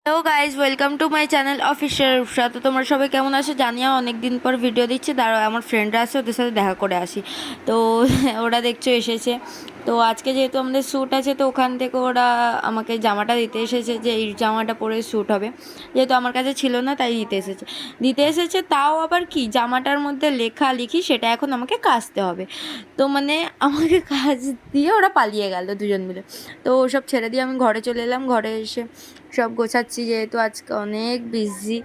Hello guys, welcome to my channel official Rupsa. তো তোমরা সবাই কেমন আছো জানিও। অনেক দিন পর ভিডিও দিচ্ছি, দাঁড়াও আমার ফ্রেন্ডরা আছে, ওদের সাথে দেখা করে আসি। তো ওরা দেখছো এসেছে। তো আজকে যেহেতু আমাদের শ্যুট আছে, তো ওখান থেকে ওরা আমাকে জামাটা দিতে এসেছে, যে এই জামাটা পরে শ্যুট হবে। যেহেতু আমার কাছে ছিল না, তাই দিতে এসেছে। তাও আবার কি, জামাটার মধ্যে লেখালেখি সেটা এখন আমাকে কাচতে হবে। তো মানে আমাকে কাজ দিয়ে ওরা পালিয়ে গেল দুজন মিলে। তো ওসব ছেড়ে দিয়ে আমি ঘরে চলে এলাম। ঘরে এসে সব গোছাচ্ছি, যেহেতু আজকে অনেক বিজি,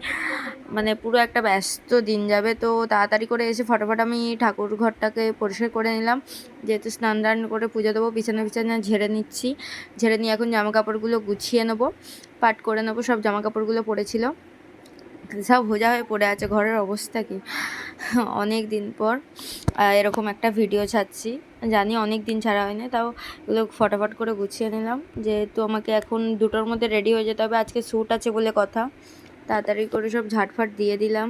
মানে পুরো একটা ব্যস্ত দিন যাবে। তো তাড়াতাড়ি করে এসে ফটাফট আমি ঠাকুর ঘরটাকে পরিষ্কার করে নিলাম, যেহেতু স্নান দান করে পুজো দেবো। বিছানা ঝেড়ে নিচ্ছি, ঝেড়ে নিয়ে এখন জামা কাপড়গুলো গুছিয়ে নেবো, পাট করে নেবো। সব জামা কাপড়গুলো পরেছিল, সব ভোজা হয়ে পড়ে আছে। ঘরের অবস্থা কি, অনেক দিন পর এরকম একটা ভিডিও ছাড়ছি। জানি অনেক দিন ছাড়া হয়নি, তাও এগুলো ফটাফট করে গুছিয়ে নিলাম, যেহেতু আমাকে এখন 2টোর মধ্যে রেডি হয়ে যেতে হবে। আজকে শ্যুট আছে বলে কথা। তাড়াতাড়ি করে সব ঝাটফাট দিয়ে দিলাম,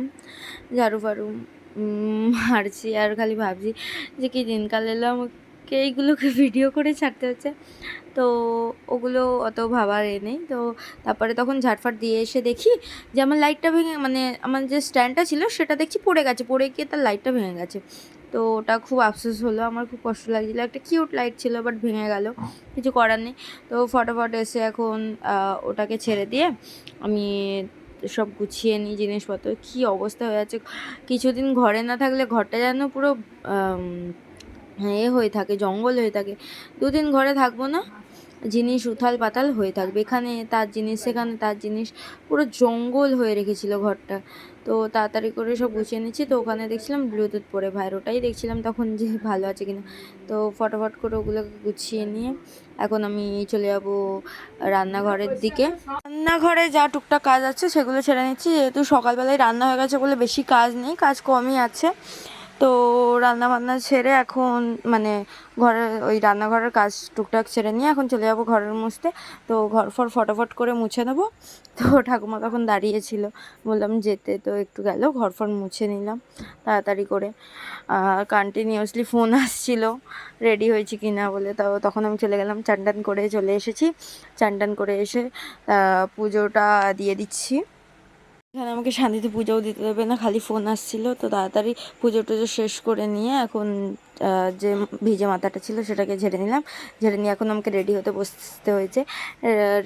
ঝাড়ু ফাড়ু মারছি। আর খালি ভাবছি যে কি দিনকাল এলাম, এইগুলোকে ভিডিও করে ছাড়তে হচ্ছে। তো ওগুলো অত ভাবার নেই। তো তারপরে তখন ঝাটফাট দিয়ে এসে দেখি যে আমার লাইটটা ভেঙে, মানে আমার যে স্ট্যান্ডটা ছিল সেটা দেখছি পড়ে গেছে, পড়ে গিয়ে তার লাইটটা ভেঙে গেছে। তো ওটা খুব আফসোস হলো, আমার খুব কষ্ট লাগছিলো। একটা কিউট লাইট ছিল, বাট ভেঙে গেল, কিছু করার নেই। তো ফটাফট এসে এখন ওটাকে ছেড়ে দিয়ে আমি সব গুছিয়ে নিই জিনিসপত্র। কী অবস্থা হয়ে আছে, কিছুদিন ঘরে না থাকলে ঘরটা যেন পুরো হয়ে থাকে, জঙ্গল হয়ে থাকে। 2 দিন ঘরে থাকবো না, জিনিস উথাল পাতাল হয়ে থাকবে, এখানে তার জিনিস সেখানে তার জিনিস, পুরো জঙ্গল হয়ে রেখেছিল ঘরটা। তো তাড়াতাড়ি করে সব গুছিয়ে নিচ্ছি। তো ওখানে দেখছিলাম ব্লুটুথ পরে ভাইয়ের, ওটাই দেখছিলাম তখন যে ভালো আছে কিনা। তো ফটাফট করে ওগুলোকে গুছিয়ে নিয়ে এখন আমি চলে যাবো রান্নাঘরের দিকে। রান্নাঘরে যা টুকটাক কাজ আছে সেগুলো ছেড়ে নিচ্ছি, যেহেতু সকালবেলায় রান্না হয়ে গেছে বলে বেশি কাজ নেই, কাজ কমই আছে। তো রান্না বান্না ছেড়ে এখন মানে ঘরের ওই রান্নাঘরের কাজ টুকটাক ছেড়ে নিয়ে এখন চলে যাবো ঘরের মুছতে। তো ঘর ফর ফটাফট করে মুছে নেবো। তো ঠাকুমা তখন দাঁড়িয়েছিল, বললাম যেতে, তো একটু গেল, ঘর ফর মুছে নিলাম তাড়াতাড়ি করে। কন্টিনিউয়াসলি ফোন আসছিল রেডি হয়েছি কি না বলে। তো তখন আমি চলে গেলাম, চান টান করে চলে এসেছি। চান টান করে এসে পুজোটা দিয়ে দিচ্ছি। এখানে আমাকে শান্তিতে পুজোও দিতে দেবে না, খালি ফোন আসছিল। তো তাড়াতাড়ি পুজো টুজো শেষ করে নিয়ে এখন যে ভিজে মাথাটা ছিল সেটাকে ঝেড়ে নিলাম। ঝেড়ে নিয়ে এখন আমাকে রেডি হতে বসতে হয়েছে।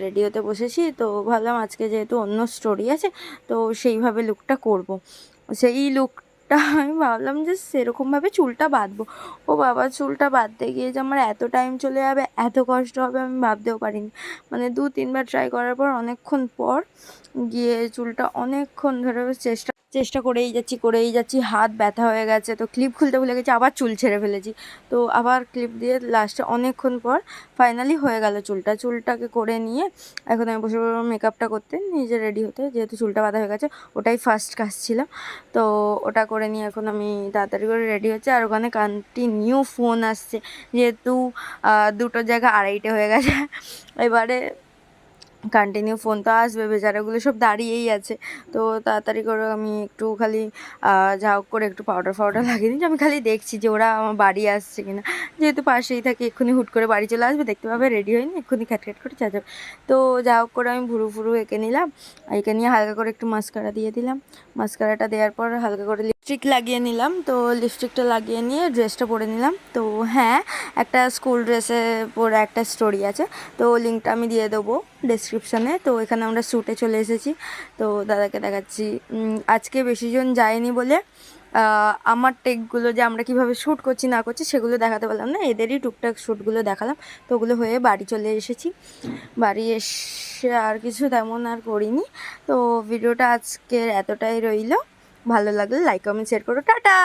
রেডি হতে বসেছি। তো ভাবলাম আজকে যেহেতু অন্য স্টোরি আছে, তো সেইভাবে লুকটা করব। সেই লুকটা আমি ভাবলাম যে সেরকমভাবে চুলটা বাঁধবো। ও বাবা, চুলটা বাঁধতে গিয়ে যে আমার এত টাইম চলে যাবে, এত কষ্ট হবে, আমি ভাবতেও পারিনি। মানে 2-3বার ট্রাই করার পর, অনেকক্ষণ পর গিয়ে চুলটা অনেকক্ষণ ধরে চেষ্টা করেই যাচ্ছি, হাত ব্যথা হয়ে গেছে। তো ক্লিপ খুলতে ভুলে গেছি, আবার চুল ছেড়ে ফেলেছি। তো আবার ক্লিপ দিয়ে লাস্টে অনেকক্ষণ পর ফাইনালি হয়ে গেল চুলটাকে করে নিয়ে এখন আমি বসে পড়বো মেকআপটা করতে, নিজে রেডি হতে, যেহেতু চুলটা বাঁধা হয়ে গেছে। ওটাই ফার্স্ট কাজ ছিল। তো ওটা করে নিয়ে এখন আমি তাড়াতাড়ি করে রেডি হচ্ছে। আর ওখানে কন্টিনিউ ফোন আসছে, যেহেতু 2টোর জায়গায় 2:30 হয়ে গেছে। এবারে কন্টিনিউ ফোন তো আসবে, বেচারাগুলো সব দাঁড়িয়েই আছে। তো তাড়াতাড়ি করে আমি একটু খালি যা হোক করে একটু পাউডার লাগিয়ে নিচ্ছি। আমি খালি দেখছি যে ওরা আমার বাড়ি আসছে কিনা, যেহেতু পাশেই থাকি, এক্ষুনি হুট করে বাড়ি চলে আসবে, দেখতে পাবে রেডি হয়নি, এক্ষুনি খ্যাট করে চা যাবে। তো যা হোক করে আমি ভুরু এঁকে নিলাম। এঁকে নিয়ে হালকা করে একটু মাস্কারা দিয়ে দিলাম। মাস্কারাটা দেওয়ার পর হালকা করে লিপস্টিক লাগিয়ে নিলাম। তো লিপস্টিকটা লাগিয়ে নিয়ে ড্রেসটা পরে নিলাম। তো হ্যাঁ, একটা স্কুল ড্রেসে পরে একটা স্টোরি আছে, তো লিঙ্কটা আমি দিয়ে দেবো ডেসক্রিপশানে। তো এখানে আমরা শ্যুটে চলে এসেছি। তো দাদাকে দেখাচ্ছি। আজকে বেশিজন যায়নি বলে আমার টেকগুলো যে আমরা কীভাবে শ্যুট করছি না করছি সেগুলো দেখাতে পারলাম না, এদেরই টুকটাক শ্যুটগুলো দেখালাম। তো ওগুলো হয়ে বাড়ি চলে এসেছি। বাড়ি এসে আর কিছু তেমন আর করিনি। তো ভিডিওটা আজকের এতটাই রইল। ভালো লাগলে লাইক কমেন্ট শেয়ার করো। টাটা।